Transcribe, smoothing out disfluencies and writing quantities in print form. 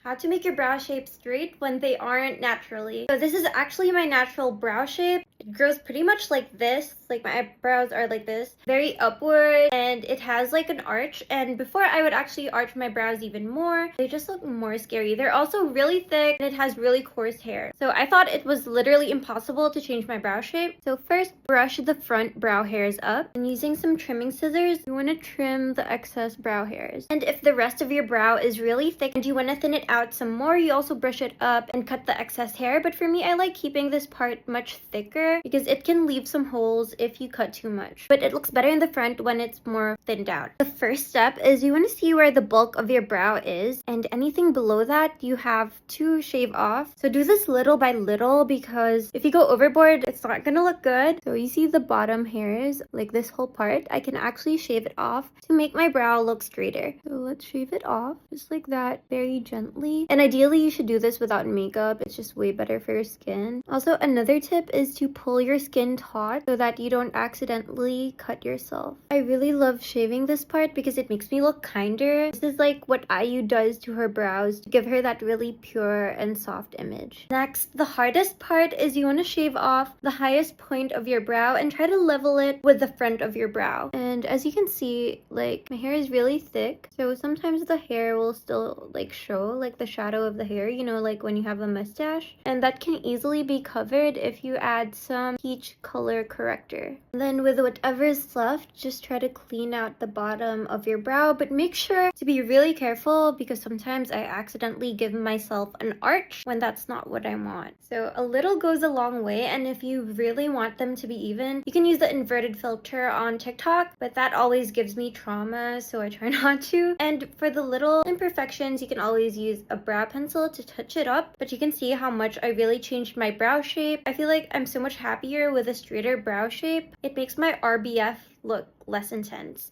How to make your brow shape straight when they aren't naturally. So this is actually my natural brow shape. It grows pretty much like this, like my eyebrows are like this, very upward, and it has like an arch. And before I would actually arch my brows even more, they just look more scary. They're also really thick and it has really coarse hair. So I thought it was literally impossible to change my brow shape. So first, brush the front brow hairs up, and using some trimming scissors, you want to trim the excess brow hairs. And if the rest of your brow is really thick and you want to thin it out some more, you also brush it up and cut the excess hair. But for me, I like keeping this part much thicker because it can leave some holes if you cut too much. But it looks better in the front when it's more thinned out. The first step is you want to see where the bulk of your brow is, and anything below that you have to shave off. So do this little by little, because if you go overboard, it's not gonna look good. So you see the bottom hairs, like this whole part, I can actually shave it off to make my brow look straighter. So let's shave it off just like that, very gently. And ideally you should do this without makeup. It's just way better for your skin. Also, another tip is to pull your skin taut so that you don't accidentally cut yourself. I really love shaving this part because it makes me look kinder. This is like what IU does to her brows to give her that really pure and soft image. Next, the hardest part is you want to shave off the highest point of your brow and try to level it with the front of your brow. And as you can see, like, my hair is really thick, so sometimes the hair will still like show, like the shadow of the hair, you know, like when you have a mustache, and that can easily be covered if you add some peach color corrector. And then with whatever is left, just try to clean out the bottom of your brow, but make sure to be really careful because sometimes I accidentally give myself an arch when that's not what I want. So a little goes a long way, and if you really want them to be even, you can use the inverted filter on TikTok, but that always gives me trauma, so I try not to. And for the little imperfections, you can always use a brow pencil to touch it up, but you can see how much I really changed my brow shape. I feel like I'm so much happier with a straighter brow shape. It makes my RBF look less intense.